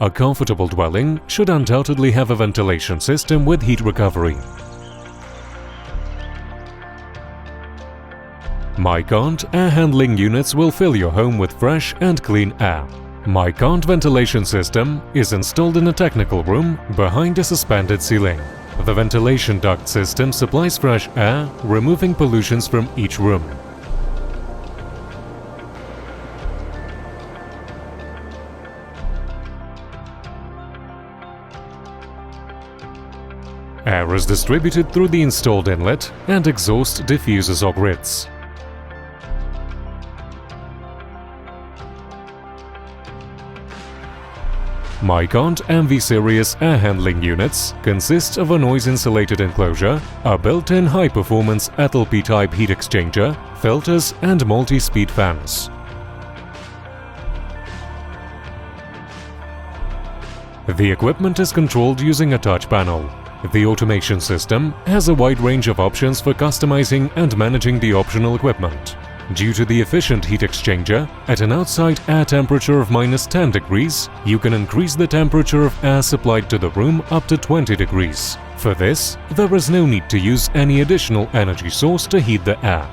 A comfortable dwelling should undoubtedly have a ventilation system with heat recovery. MYCOND air handling units will fill your home with fresh and clean air. MYCOND ventilation system is installed in a technical room behind a suspended ceiling. The ventilation duct system supplies fresh air, removing pollutions from each room. Air is distributed through the installed inlet and exhaust diffusers or grids. MYCOND MV series air handling units consist of a noise-insulated enclosure, a built-in high-performance LP-type heat exchanger, filters and multi-speed fans. The equipment is controlled using a touch panel. The automation system has a wide range of options for customizing and managing the optional equipment. Due to the efficient heat exchanger, at an outside air temperature of -10 degrees, you can increase the temperature of air supplied to the room up to 20 degrees. For this, there is no need to use any additional energy source to heat the air.